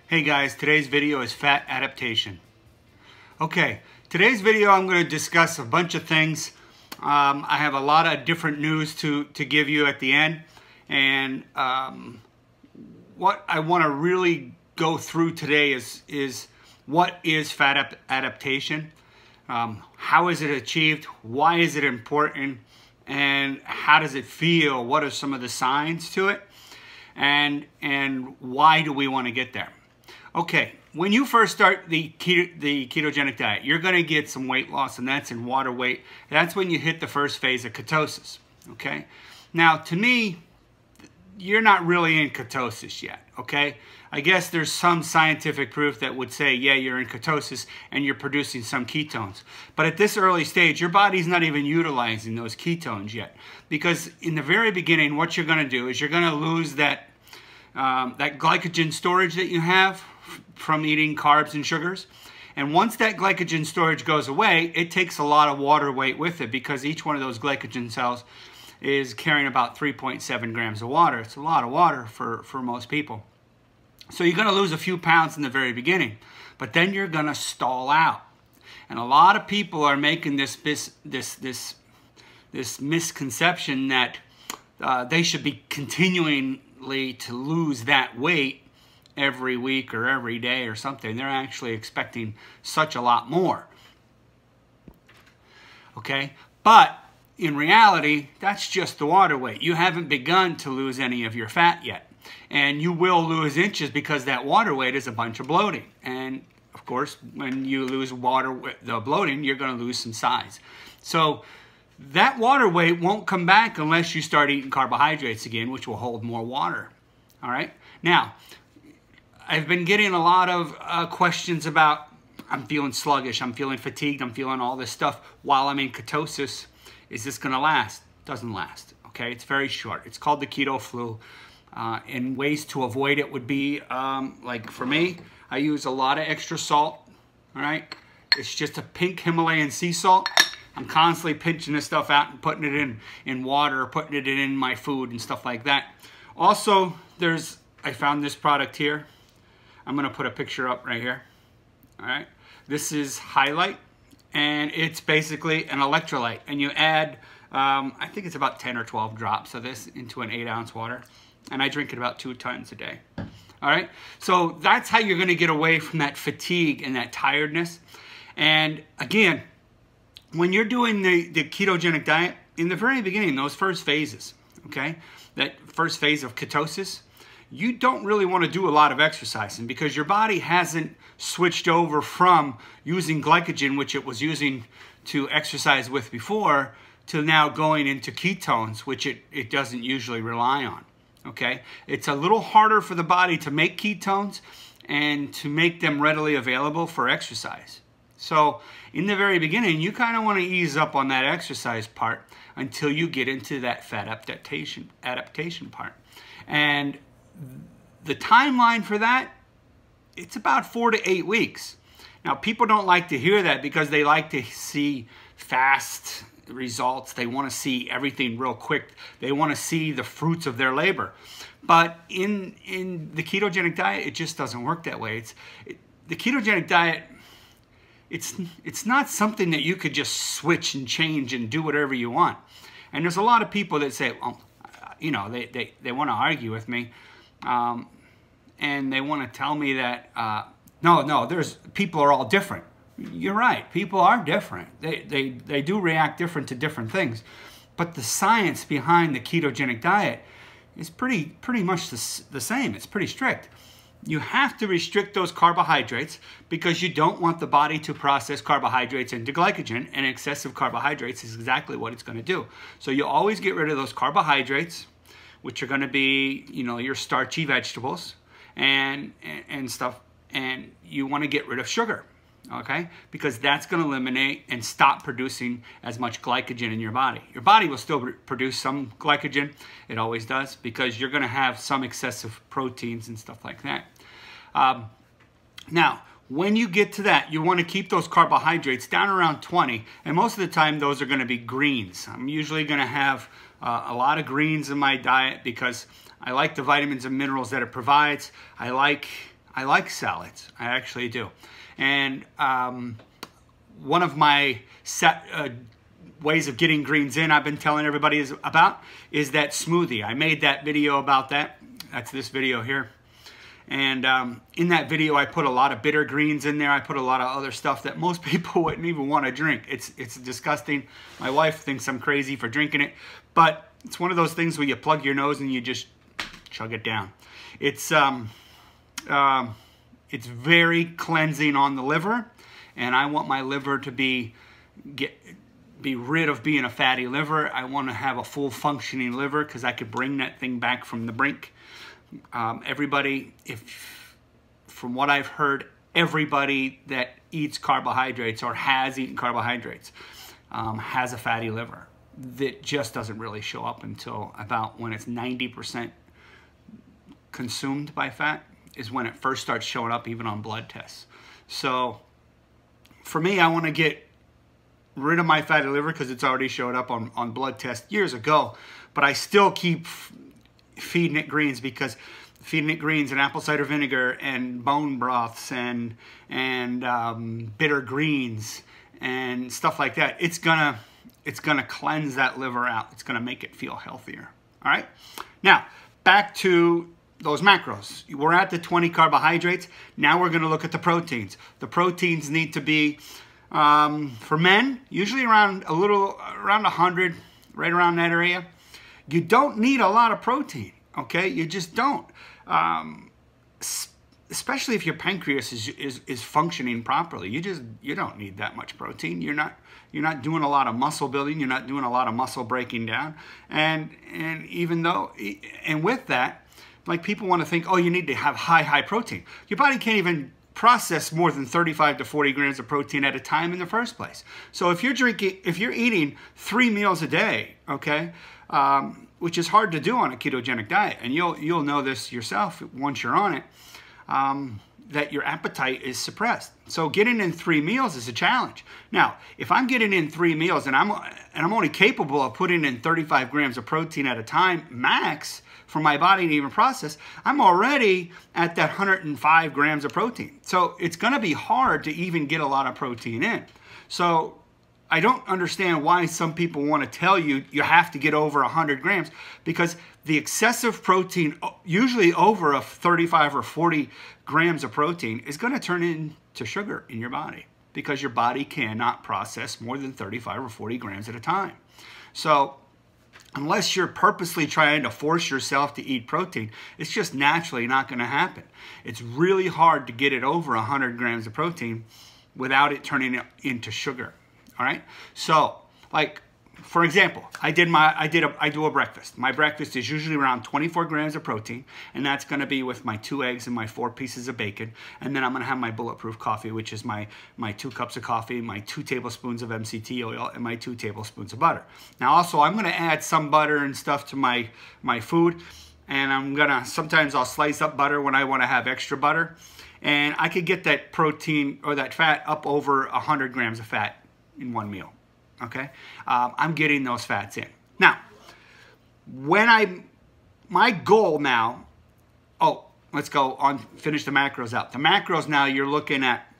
Hey guys, today's video is fat adaptation. Okay, today's video I'm going to discuss a bunch of things. I have a lot of different news to give you at the end, and what I want to really go through today is what is fat adaptation, how is it achieved, why is it important, and how does it feel, what are some of the signs to it, and why do we want to get there. Okay, when you first start the ketogenic diet, you're going to get some weight loss, and that's in water weight. That's when you hit the first phase of ketosis, okay? Now, to me, you're not really in ketosis yet, okay? I guess there's some scientific proof that would say, yeah, you're in ketosis and you're producing some ketones. But at this early stage, your body's not even utilizing those ketones yet. Because in the very beginning, what you're going to do is you're going to lose that glycogen storage that you have from eating carbs and sugars. And once that glycogen storage goes away, it takes a lot of water weight with it, because each one of those glycogen cells is carrying about 3.7 grams of water. It's a lot of water for most people. So you're going to lose a few pounds in the very beginning, but then you're going to stall out. And a lot of people are making this misconception that they should be continually to lose that weight every week or every day or something. They're actually expecting such a lot more. Okay? But in reality, that's just the water weight. You haven't begun to lose any of your fat yet. And you will lose inches because that water weight is a bunch of bloating. And of course, when you lose the bloating, you're going to lose some size. So that water weight won't come back unless you start eating carbohydrates again, which will hold more water. All right? Now, I've been getting a lot of questions about, I'm feeling sluggish, I'm feeling fatigued, I'm feeling all this stuff while I'm in ketosis. Is this going to last? Doesn't last. Okay? It's very short. It's called the keto flu. And ways to avoid it would be, like for me, I use a lot of extra salt. All right? It's just a pink Himalayan sea salt. I'm constantly pinching this stuff out and putting it in water, putting it in my food and stuff like that. Also, I found this product here. I'm going to put a picture up right here. All right. This is Highlight, and it's basically an electrolyte. And you add, I think it's about 10 or 12 drops of this into an 8-ounce water. And I drink it about 2 times a day. All right. So that's how you're going to get away from that fatigue and that tiredness. And again, when you're doing the ketogenic diet, in the very beginning, those first phases, okay, that first phase of ketosis, you don't really want to do a lot of exercising, because your body hasn't switched over from using glycogen, which it was using to exercise with before, to now going into ketones, which it doesn't usually rely on. Okay? It's a little harder for the body to make ketones and to make them readily available for exercise. So in the very beginning, you kind of want to ease up on that exercise part until you get into that fat adaptation part. And the timeline for that, it's about 4 to 8 weeks. Now, people don't like to hear that because they like to see fast results. They want to see everything real quick. They want to see the fruits of their labor. But in the ketogenic diet, it just doesn't work that way. The ketogenic diet, it's not something that you could just switch and change and do whatever you want. And there's a lot of people that say, well, you know, they want to argue with me. And they want to tell me that, no, people are all different. You're right. People are different. They do react different to different things. But the science behind the ketogenic diet is pretty much the same. It's pretty strict. You have to restrict those carbohydrates because you don't want the body to process carbohydrates into glycogen, and excessive carbohydrates is exactly what it's going to do. So you always get rid of those carbohydrates, which are going to be, you know, your starchy vegetables and stuff, and you want to get rid of sugar, okay? Because that's going to eliminate and stop producing as much glycogen in your body. Your body will still produce some glycogen. It always does, because you're going to have some excessive proteins and stuff like that. Now, when you get to that, you want to keep those carbohydrates down around 20, and most of the time those are going to be greens. I'm usually going to have a lot of greens in my diet because I like the vitamins and minerals that it provides. I like I like salads. I actually do. And one of my ways of getting greens in I've been telling everybody about is that smoothie. I made that video about that. That's this video here. And in that video, I put a lot of bitter greens in there. I put a lot of other stuff that most people wouldn't even want to drink. It's disgusting. My wife thinks I'm crazy for drinking it. But it's one of those things where you plug your nose and you just chug it down. It's very cleansing on the liver. And I want my liver to be rid of being a fatty liver. I want to have a full functioning liver because I could bring that thing back from the brink. Everybody, from what I've heard, everybody that eats carbohydrates or has eaten carbohydrates has a fatty liver. That just doesn't really show up until about when it's 90% consumed by fat is when it first starts showing up, even on blood tests. So for me, I want to get rid of my fatty liver because it's already showed up on blood tests years ago, but I still keep feeding it greens because feeding it greens and apple cider vinegar and bone broths and bitter greens and stuff like that, it's gonna cleanse that liver out. It's gonna make it feel healthier. All right. Now back to those macros. We're at the 20 carbohydrates. Now we're gonna look at the proteins. The proteins need to be for men usually around 100, right around that area. You don't need a lot of protein, okay? You just don't. Especially if your pancreas is functioning properly. You don't need that much protein. You're not doing a lot of muscle building. You're not doing a lot of muscle breaking down. And with that, like people want to think, oh, you need to have high protein. Your body can't even process more than 35 to 40 grams of protein at a time in the first place. So if you're eating 3 meals a day, okay, which is hard to do on a ketogenic diet, and you'll know this yourself once you're on it, that your appetite is suppressed. So getting in 3 meals is a challenge. Now, if I'm getting in 3 meals and I'm only capable of putting in 35 grams of protein at a time max for my body to even process, I'm already at that 105 grams of protein. So it's going to be hard to even get a lot of protein in. So I don't understand why some people want to tell you you have to get over 100 grams, because the excessive protein, usually over a 35 or 40 grams of protein, is going to turn into sugar in your body because your body cannot process more than 35 or 40 grams at a time. So unless you're purposely trying to force yourself to eat protein, it's just naturally not going to happen. It's really hard to get it over 100 grams of protein without it turning it into sugar. All right. So, like, for example, I do a breakfast. My breakfast is usually around 24 grams of protein, and that's going to be with my 2 eggs and my 4 pieces of bacon. And then I'm going to have my bulletproof coffee, which is my 2 cups of coffee, my 2 tablespoons of MCT oil, and my 2 tablespoons of butter. Now, also, I'm going to add some butter and stuff to my food, and sometimes I'll slice up butter when I want to have extra butter, and I could get that protein or that fat up over 100 grams of fat in 1 meal. Okay, I'm getting those fats in. Now, my goal now, let's go on, finish the macros out. The macros now, you're looking at,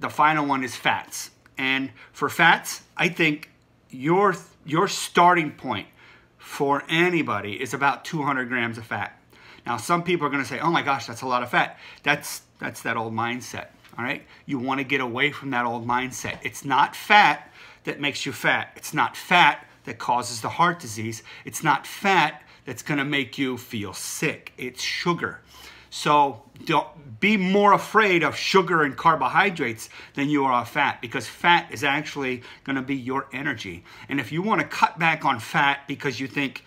the final one is fats. And for fats, I think your starting point for anybody is about 200 grams of fat. Now, some people are going to say, oh my gosh, that's a lot of fat. That's that old mindset, all right? You want to get away from that old mindset. It's not fat that makes you fat. It's not fat that causes the heart disease. It's not fat that's going to make you feel sick. It's sugar. So don't be more afraid of sugar and carbohydrates than you are of fat, because fat is actually going to be your energy. And if you want to cut back on fat because you think,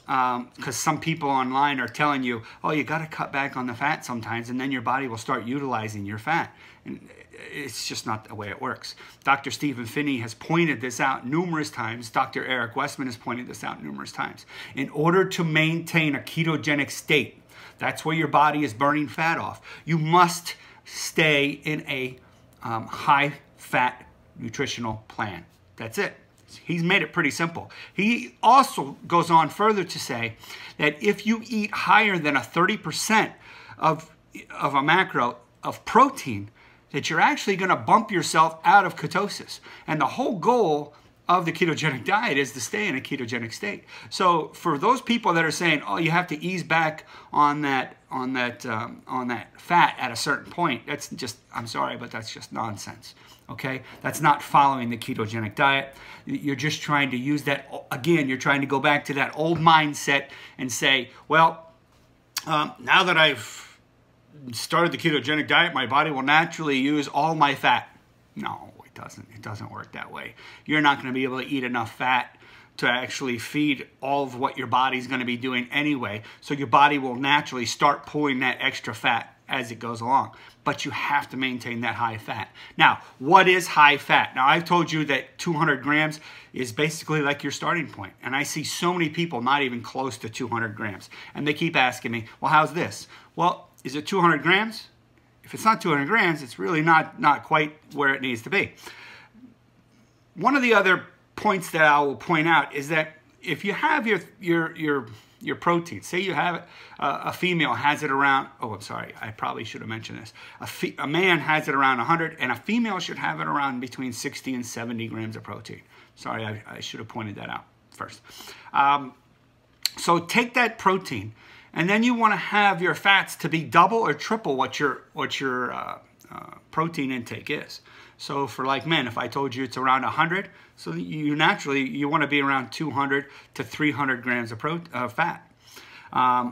because some people online are telling you, oh, you got to cut back on the fat sometimes, and then your body will start utilizing your fat. And it's just not the way it works. Dr. Stephen Phinney has pointed this out numerous times. Dr. Eric Westman has pointed this out numerous times. In order to maintain a ketogenic state, that's where your body is burning fat off, you must stay in a high-fat nutritional plan. That's it. He's made it pretty simple. He also goes on further to say that if you eat higher than a 30% of of a macro of protein that you're actually going to bump yourself out of ketosis. And the whole goal of the ketogenic diet is to stay in a ketogenic state. So for those people that are saying, oh, you have to ease back on that fat at a certain point, that's just, I'm sorry, but that's just nonsense. Okay, that's not following the ketogenic diet. You're just trying to use that, again, you're trying to go back to that old mindset and say, well, now that I've started the ketogenic diet, my body will naturally use all my fat. No, it doesn't. It doesn't work that way. You're not going to be able to eat enough fat to actually feed all of what your body's going to be doing anyway. So your body will naturally start pulling that extra fat as it goes along. But you have to maintain that high fat. Now, what is high fat? Now, I've told you that 200 grams is basically like your starting point. And I see so many people not even close to 200 grams. And they keep asking me, well, how's this? Well, is it 200 grams? If it's not 200 grams, it's really not quite where it needs to be. One of the other points that I will point out is that if you have your protein, say you have it, a female has it around, oh, I'm sorry, I probably should have mentioned this. A man has it around 100, and a female should have it around between 60 and 70 grams of protein. Sorry, I should have pointed that out first. So take that protein, and then you want to have your fats to be double or triple what your protein intake is. So for like men, if I told you it's around 100, so you want to be around 200 to 300 grams of fat.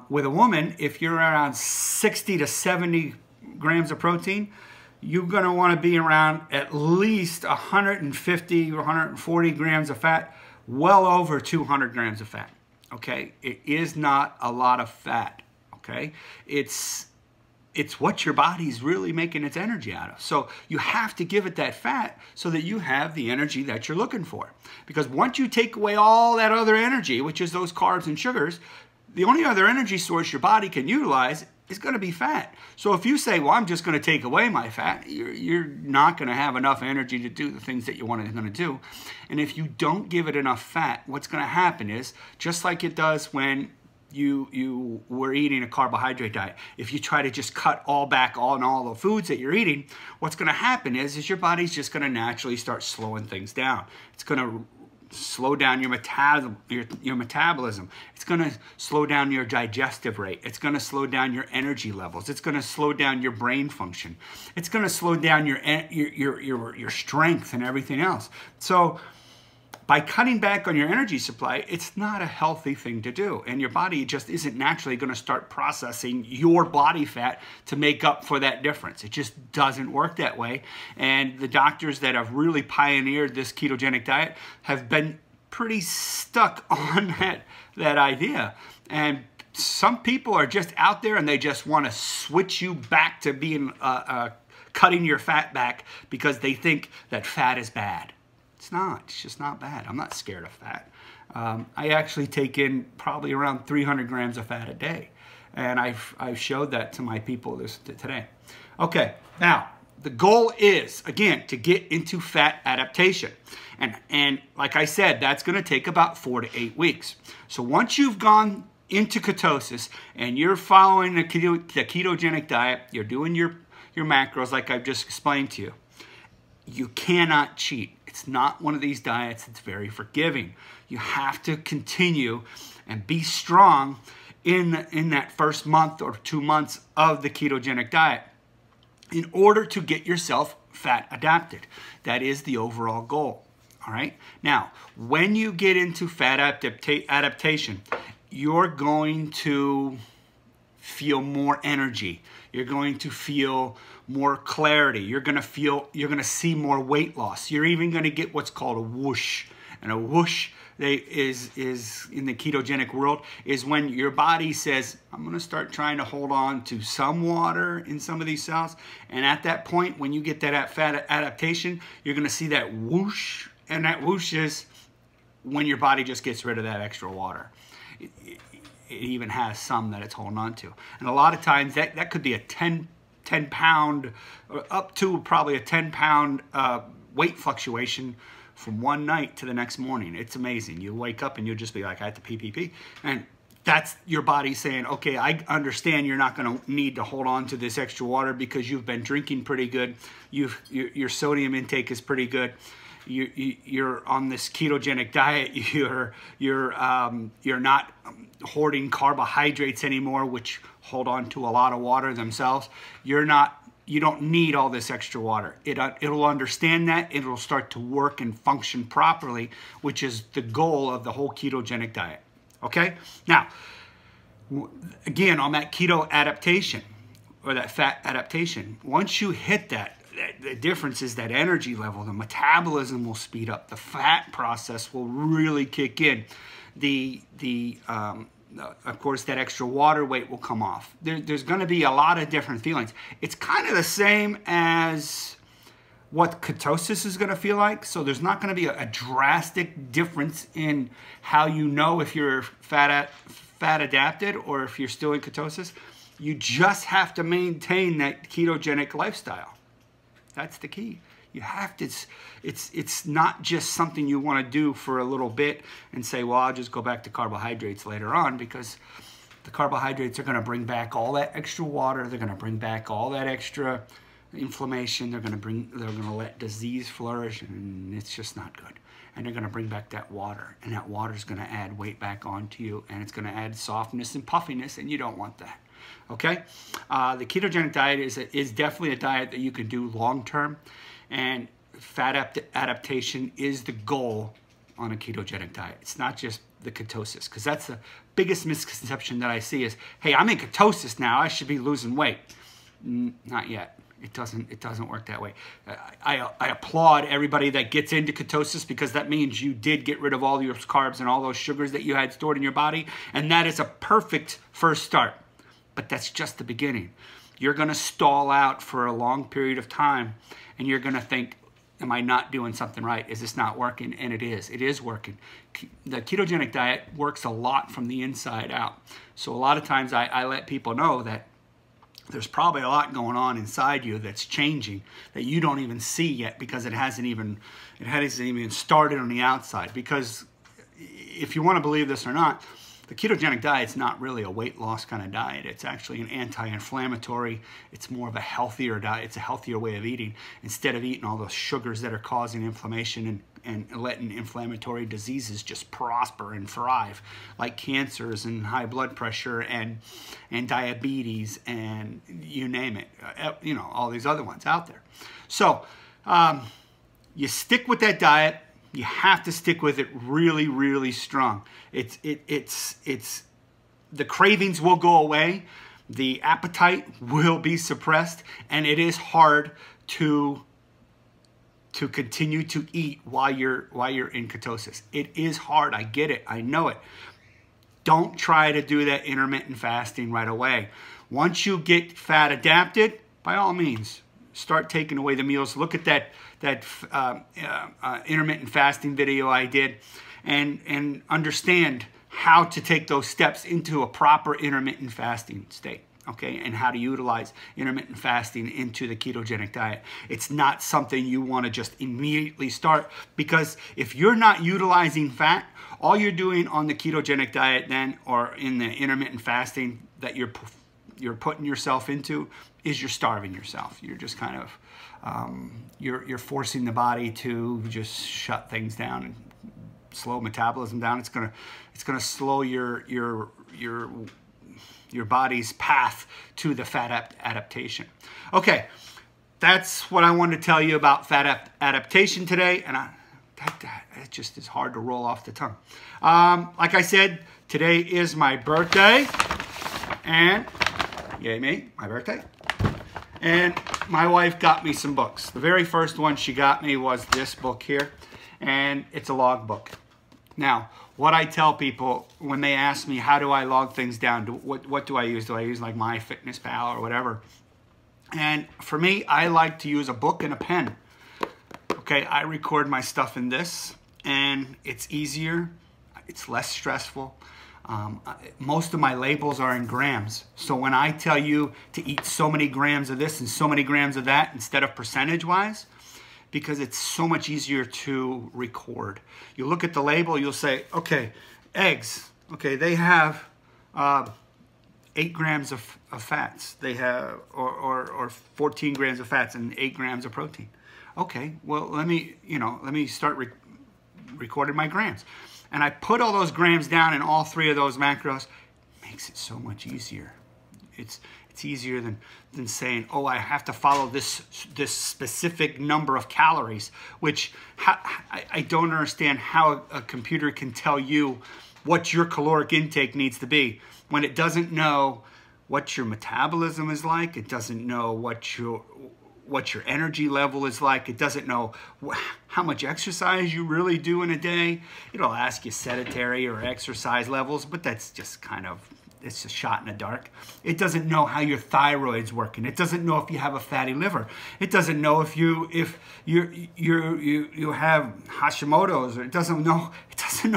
With a woman, if you're around 60 to 70 grams of protein, you're going to want to be around at least 150 or 140 grams of fat, well over 200 grams of fat. Okay, it is not a lot of fat. Okay, it's what your body's really making its energy out of. So you have to give it that fat so that you have the energy that you're looking for. Because once you take away all that other energy, which is those carbs and sugars, the only other energy source your body can utilize is going to be fat. So if you say, well, I'm just going to take away my fat, you're not going to have enough energy to do the things that you want to do. And if you don't give it enough fat, what's going to happen is, just like it does when you were eating a carbohydrate diet, if you try to just cut all back on all the foods that you're eating, what's going to happen is your body's just going to naturally start slowing things down. It's going to slow down your metabolism. It's going to slow down your digestive rate. It's going to slow down your energy levels. It's going to slow down your brain function. It's going to slow down your strength and everything else. So by cutting back on your energy supply, it's not a healthy thing to do. And your body just isn't naturally going to start processing your body fat to make up for that difference. It just doesn't work that way. And the doctors that have really pioneered this ketogenic diet have been pretty stuck on that idea. And some people are just out there and they just want to switch you back to being cutting your fat back because they think that fat is bad. It's not. It's just not bad. I'm not scared of fat. I actually take in probably around 300 grams of fat a day. And I've showed that to my people today. Okay, now the goal is, again, to get into fat adaptation. And like I said, that's going to take about 4 to 8 weeks. So once you've gone into ketosis and you're following the ketogenic diet, you're doing your macros like I've just explained to you, you cannot cheat. It's not one of these diets that's very forgiving. You have to continue and be strong in that first month or 2 months of the ketogenic diet in order to get yourself fat adapted. That is the overall goal. All right. Now, when you get into fat adaptation, you're going to feel more energy. You're going to feel more clarity. You're going to see more weight loss. You're even going to get what's called a whoosh. And a whoosh is in the ketogenic world is when your body says, I'm going to start trying to hold on to some water in some of these cells. And at that point, when you get that fat adaptation, you're going to see that whoosh. And that whoosh is when your body just gets rid of that extra water. It even has some that it's holding on to. And a lot of times that could be a 10 pound, up to probably a 10 pound weight fluctuation from one night to the next morning. It's amazing. You wake up and you'll just be like, I had to pee. And that's your body saying, okay, I understand you're not going to need to hold on to this extra water because you've been drinking pretty good. Your sodium intake is pretty good. You're on this ketogenic diet. You're not hoarding carbohydrates anymore, which hold on to a lot of water themselves. You don't need all this extra water. It'll understand that. It'll start to work and function properly, which is the goal of the whole ketogenic diet. Okay? Now, again, on that keto adaptation or that fat adaptation, once you hit that, the difference is that energy level, the metabolism will speed up, the fat process will really kick in. Of course, that extra water weight will come off. There's going to be a lot of different feelings. It's kind of the same as what ketosis is going to feel like. So there's not going to be a drastic difference in how you know if you're fat adapted or if you're still in ketosis. You just have to maintain that ketogenic lifestyle. That's the key. You have to, it's not just something you want to do for a little bit and say, well, I'll just go back to carbohydrates later on, because the carbohydrates are going to bring back all that extra water. They're going to bring back all that extra inflammation. They're going to let disease flourish, and it's just not good. And they're going to bring back that water, and that water is going to add weight back onto you, and it's going to add softness and puffiness, and you don't want that. Okay? The ketogenic diet is definitely a diet that you can do long-term, and fat adaptation is the goal on a ketogenic diet. It's not just the ketosis, because that's the biggest misconception that I see is, hey, I'm in ketosis now, I should be losing weight. Not yet. It doesn't work that way. I applaud everybody that gets into ketosis, because that means you did get rid of all your carbs and all those sugars that you had stored in your body, and that is a perfect first start. But that's just the beginning. You're going to stall out for a long period of time, and you're going to think, am I not doing something right? Is this not working? And it is. It is working. The ketogenic diet works a lot from the inside out. So a lot of times I let people know that there's probably a lot going on inside you that's changing that you don't even see yet, because it hasn't even started on the outside. Because if you want to believe this or not, the ketogenic diet is not really a weight loss kind of diet. It's actually an anti-inflammatory. It's more of a healthier diet. It's a healthier way of eating. Instead of eating all those sugars that are causing inflammation and letting inflammatory diseases just prosper and thrive, like cancers and high blood pressure and diabetes and you name it, you know, all these other ones out there. So you stick with that diet. You have to stick with it really, really strong. The cravings will go away, the appetite will be suppressed, and it is hard to continue to eat while you're in ketosis. It is hard. I get it. I know it. Don't try to do that intermittent fasting right away. Once you get fat adapted, by all means, start taking away the meals. Look at that intermittent fasting video I did, and understand how to take those steps into a proper intermittent fasting state, okay, and how to utilize intermittent fasting into the ketogenic diet. It's not something you want to just immediately start, because if you're not utilizing fat, all you're doing on the ketogenic diet then, or in the intermittent fasting that you're putting yourself into, is you're starving yourself. You're just kind of you're forcing the body to just shut things down and slow metabolism down. It's gonna slow your body's path to the fat adaptation. Okay, that's what I wanted to tell you about fat adaptation today, and it just is hard to roll off the tongue. Like I said, today is my birthday, and yay me, my birthday. And my wife got me some books. The very first one she got me was this book here, and it's a log book. Now, what I tell people when they ask me, how do I log things down? What do I use? Do I use like MyFitnessPal or whatever? And for me, I like to use a book and a pen. Okay, I record my stuff in this, and it's easier. It's less stressful. Most of my labels are in grams. So when I tell you to eat so many grams of this and so many grams of that instead of percentage-wise, because it's so much easier to record. You look at the label, you'll say, okay, eggs, okay, they have 8 grams of fats. They have, or 14 grams of fats and 8 grams of protein. Okay, well, let me start recording my grams. And I put all those grams down in all 3 of those macros. Makes it so much easier. It's easier than saying, oh, I have to follow this specific number of calories, which I don't understand how a computer can tell you what your caloric intake needs to be when it doesn't know what your metabolism is like. It doesn't know what your energy level is like. It doesn't know how much exercise you really do in a day. It'll ask you sedentary or exercise levels, but that's just kind of, it's a shot in the dark. It doesn't know how your thyroid's working. It doesn't know if you have a fatty liver. It doesn't know if you have Hashimoto's, or it doesn't know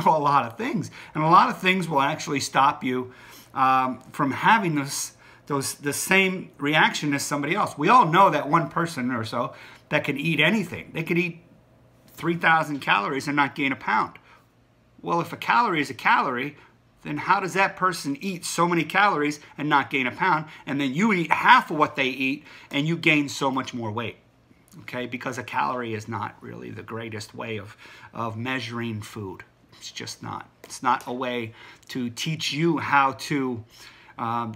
a lot of things. And a lot of things will actually stop you from having the same reaction as somebody else. We all know that one person or so that can eat anything. They could eat 3,000 calories and not gain a pound. Well, if a calorie is a calorie, then how does that person eat so many calories and not gain a pound? And then you eat half of what they eat and you gain so much more weight. Okay, because a calorie is not really the greatest way of measuring food. It's just not. It's not a way to teach you how to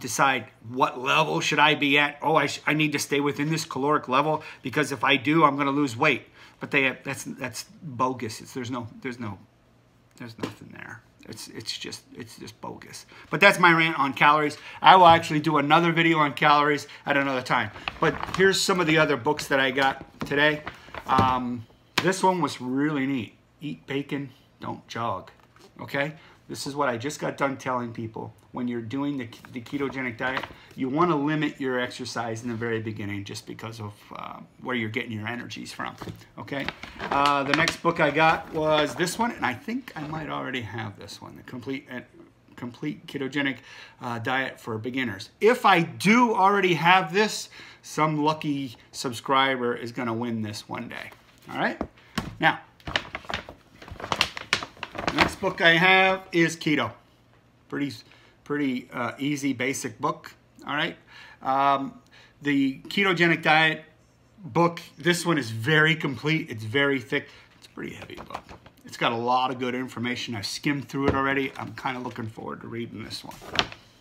decide what level should I be at. Oh, I need to stay within this caloric level because if I do, I'm going to lose weight. But that's bogus. There's nothing there. It's just bogus. But that's my rant on calories. I will actually do another video on calories at another time. But here's some of the other books that I got today. This one was really neat. Eat bacon, don't jog. Okay? This is what I just got done telling people. When you're doing the ketogenic diet, you want to limit your exercise in the very beginning just because of where you're getting your energies from. Okay? The next book I got was this one, and I think I might already have this one, the Complete Ketogenic Diet for Beginners. If I do already have this, some lucky subscriber is going to win this one day. All right? Now, the next book I have is Keto. Pretty easy, basic book. All right. The Ketogenic Diet book, this one is very complete. It's very thick. It's a pretty heavy book. It's got a lot of good information. I've skimmed through it already. I'm kind of looking forward to reading this one.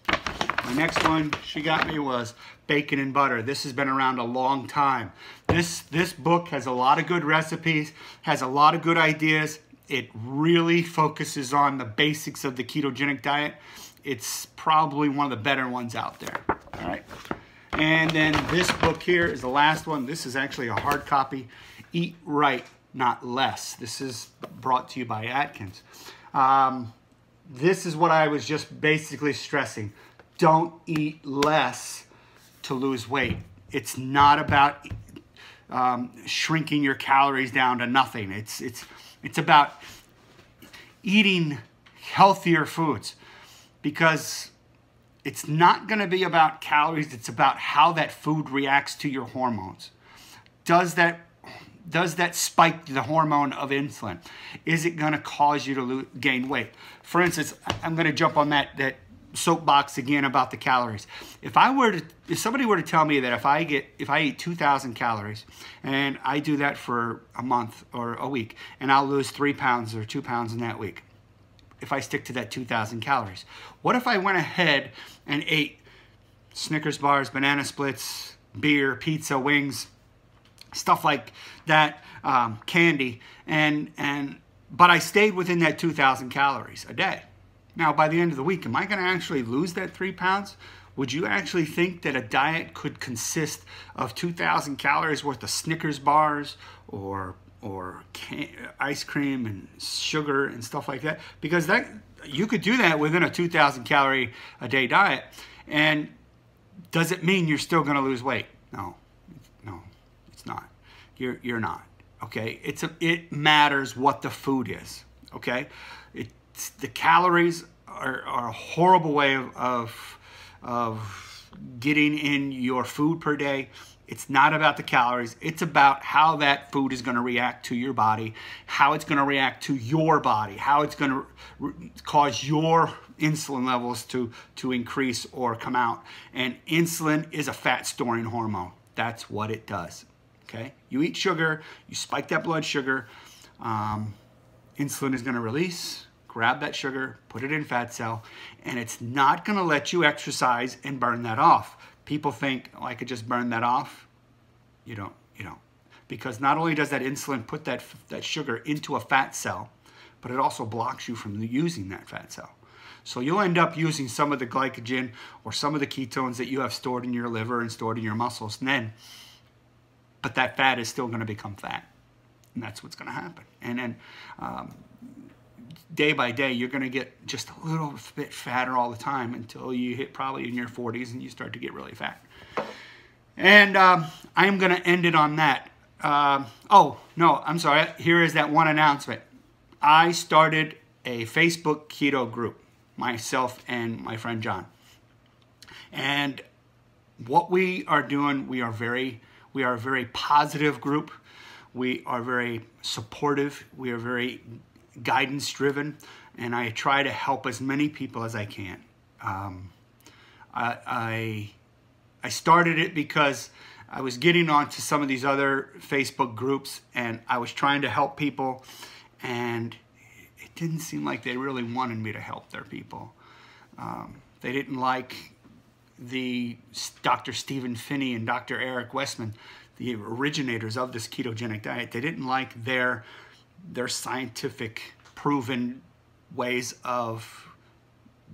The next one she got me was Bacon and Butter. This has been around a long time. This book has a lot of good recipes, has a lot of good ideas. It really focuses on the basics of the ketogenic diet. It's probably one of the better ones out there. All right. And then this book here is the last one. This is actually a hard copy. Eat Right, Not Less. This is brought to you by Atkins. This is what I was just basically stressing. Don't eat less to lose weight. It's not about shrinking your calories down to nothing. It's about eating healthier foods, because it's not going to be about calories. It's about how that food reacts to your hormones. Does that spike the hormone of insulin? Is it going to cause you to gain weight? For instance, I'm going to jump on that soapbox again about the calories. If somebody were to tell me that if I eat 2,000 calories and I do that for a month or a week and I'll lose 3 pounds or 2 pounds in that week, if I stick to that 2,000 calories, what if I went ahead and ate Snickers bars, banana splits, beer, pizza, wings, stuff like that, candy, but I stayed within that 2,000 calories a day? Now, by the end of the week, am I going to actually lose that 3 pounds? Would you actually think that a diet could consist of 2,000 calories worth of Snickers bars or ice cream and sugar and stuff like that? Because you could do that within a 2,000 calorie a day diet. And does it mean you're still going to lose weight? No, it's not. You're not. Okay, it matters what the food is. Okay, the calories are a horrible way of getting in your food per day. It's not about the calories. It's about how that food is going to react to your body, how it's going to react to your body, how it's going to cause your insulin levels to increase or come out. And insulin is a fat storing hormone. That's what it does. Okay, you eat sugar, you spike that blood sugar, insulin is going to release, grab that sugar, put it in fat cell, and it's not going to let you exercise and burn that off. People think, oh, I could just burn that off. You don't. Because not only does that insulin put that sugar into a fat cell, but it also blocks you from using that fat cell. So you'll end up using some of the glycogen or some of the ketones that you have stored in your liver and stored in your muscles, but that fat is still going to become fat. And that's what's going to happen. And then day by day, you're going to get just a little bit fatter all the time until you hit probably in your 40s and you start to get really fat. And I'm going to end it on that. Oh, no, I'm sorry. Here is that one announcement. I started a Facebook keto group, myself and my friend John. And what we are doing, we are a very positive group. We are very supportive. We are very guidance driven. And I try to help as many people as I can. I started it because I was getting onto some of these other Facebook groups and I was trying to help people, and it didn't seem like they really wanted me to help their people. They didn't like the Dr. Stephen Finney and Dr. Eric Westman, the originators of this ketogenic diet. They didn't like their scientific proven ways of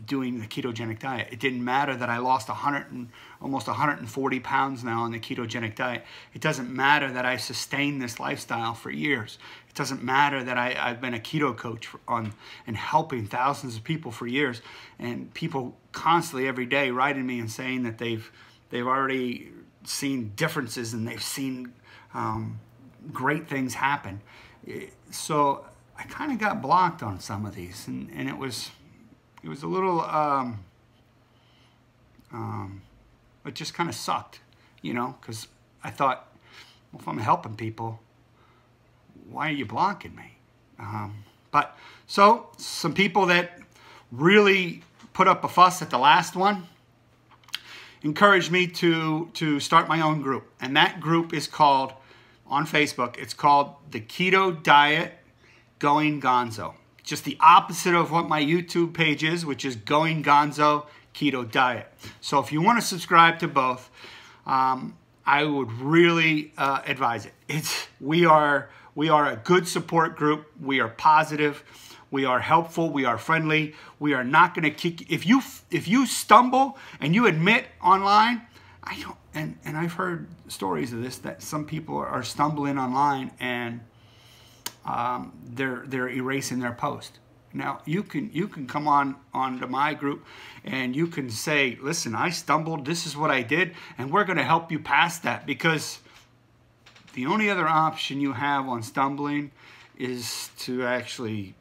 doing the ketogenic diet. It didn't matter that I lost almost 140 pounds now on the ketogenic diet. It doesn't matter that I sustained this lifestyle for years. It doesn't matter that I've been a keto coach and helping thousands of people for years, and people constantly every day writing me and saying that they've already seen differences and they've seen great things happen. So I kind of got blocked on some of these, and it was a little, it just kind of sucked, because I thought, well, if I'm helping people, why are you blocking me? But so some people that really put up a fuss at the last one encouraged me to start my own group. And that group is called, on Facebook, it's called the Keto Diet Going Gonzo. Just the opposite of what my YouTube page is, which is Going Gonzo Keto Diet. So if you want to subscribe to both, I would really advise it. We are a good support group. We are positive. We are helpful. We are friendly. We are not going to kick. If you stumble and you admit online, and I've heard stories of this, that some people are stumbling online and they're erasing their post. Now you can come onto my group and you can say, listen, I stumbled, this is what I did, and we're going to help you past that, because the only other option you have on stumbling is to actually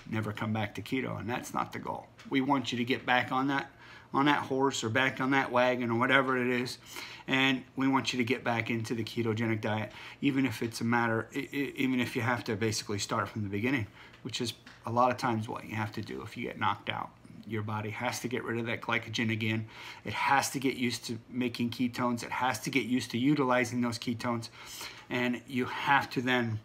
never come back to keto, and that's not the goal. We want you to get back on that horse or back on that wagon or whatever it is, and we want you to get back into the ketogenic diet, even if it's even if you have to basically start from the beginning, which is a lot of times what you have to do if you get knocked out. Your body has to get rid of that glycogen again. It has to get used to making ketones. It has to get used to utilizing those ketones, and you have to then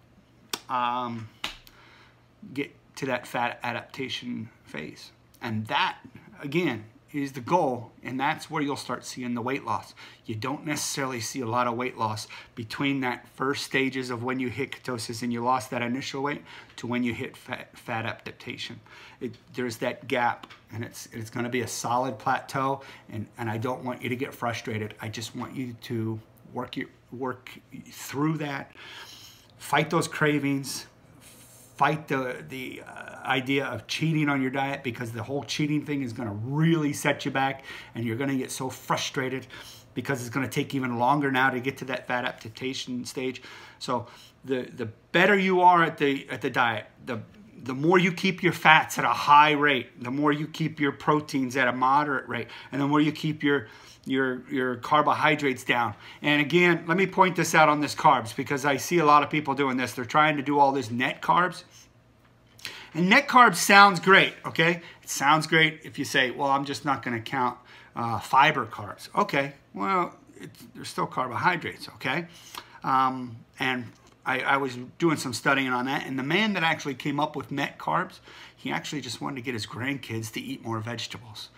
get to that fat adaptation phase. And that, again, is the goal, and that's where you'll start seeing the weight loss. You don't necessarily see a lot of weight loss between that first stages of when you hit ketosis and you lost that initial weight to when you hit fat adaptation. There's that gap, and it's going to be a solid plateau, and I don't want you to get frustrated. I just want you to work through that, fight those cravings, fight the idea of cheating on your diet, because the whole cheating thing is going to really set you back, and you're going to get so frustrated because it's going to take even longer now to get to that fat adaptation stage. So the better you are at the diet, the more you keep your fats at a high rate, the more you keep your proteins at a moderate rate, and the more you keep your carbohydrates down. And again, let me point this out on this carbs, because I see a lot of people doing this. They're trying to do all this net carbs. And net carbs sounds great, okay? It sounds great if you say, well, I'm just not going to count fiber carbs. Okay, well, there's still carbohydrates, okay? And I was doing some studying on that, and the man that actually came up with net carbs, he actually just wanted to get his grandkids to eat more vegetables.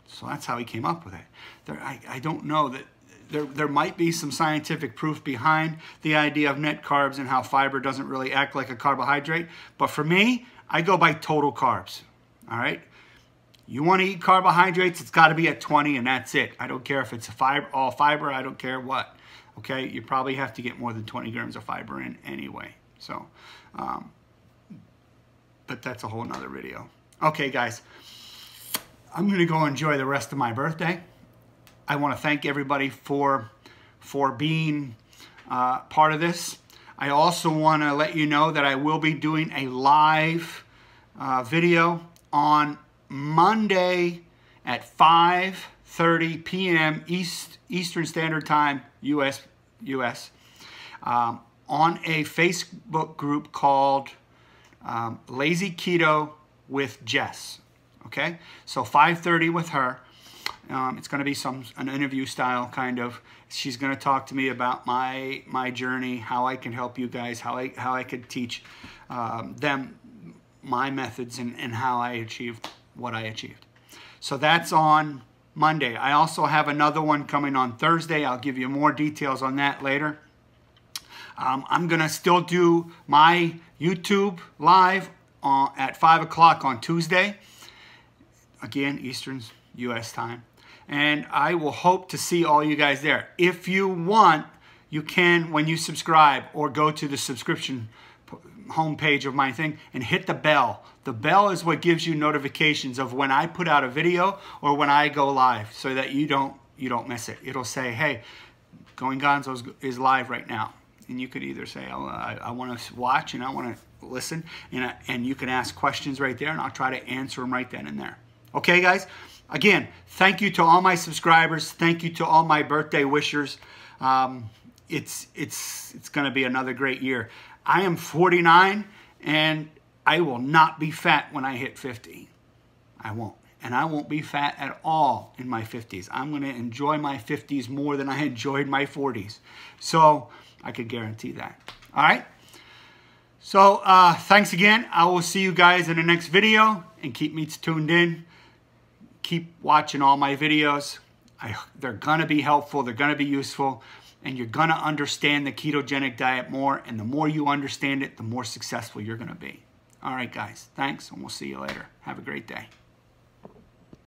So that's how he came up with it. I don't know that there might be some scientific proof behind the idea of net carbs and how fiber doesn't really act like a carbohydrate. But for me, I go by total carbs, all right? You want to eat carbohydrates, it's got to be at 20, and that's it. I don't care if it's all fiber, I don't care what. Okay, you probably have to get more than 20 grams of fiber in anyway. So, but that's a whole nother video. Okay, guys, I'm going to go enjoy the rest of my birthday. I want to thank everybody for being part of this. I also want to let you know that I will be doing a live video on Monday at 5:30 p.m. Eastern Standard Time, US, on a Facebook group called Lazy Keto with Jess. Okay, so 5:30 with her. It's going to be an interview style kind of. She's going to talk to me about my journey, how I can help you guys, how I could teach them my methods and how I achieved what I achieved. So that's on Monday. I also have another one coming on Thursday. I'll give you more details on that later. I'm going to still do my YouTube live at 5 o'clock on Tuesday. Again, Eastern US time. And I will hope to see all you guys there. If you want, you can, when you subscribe, or go to the subscription homepage of my thing and hit the bell. The bell is what gives you notifications of when I put out a video or when I go live, so that you don't miss it. It'll say, hey, Going Gonzo is live right now. And you could either say, oh, I want to watch and I want to listen, and you can ask questions right there, and I'll try to answer them right then and there. Okay, guys? Again, thank you to all my subscribers. Thank you to all my birthday wishers. It's going to be another great year. I am 49, and I will not be fat when I hit 50. I won't. And I won't be fat at all in my 50s. I'm going to enjoy my 50s more than I enjoyed my 40s. So I could guarantee that. All right? So thanks again. I will see you guys in the next video, and keep me tuned in. Keep watching all my videos. They're going to be helpful. They're going to be useful. And you're going to understand the ketogenic diet more. And the more you understand it, the more successful you're going to be. All right, guys. Thanks, and we'll see you later. Have a great day.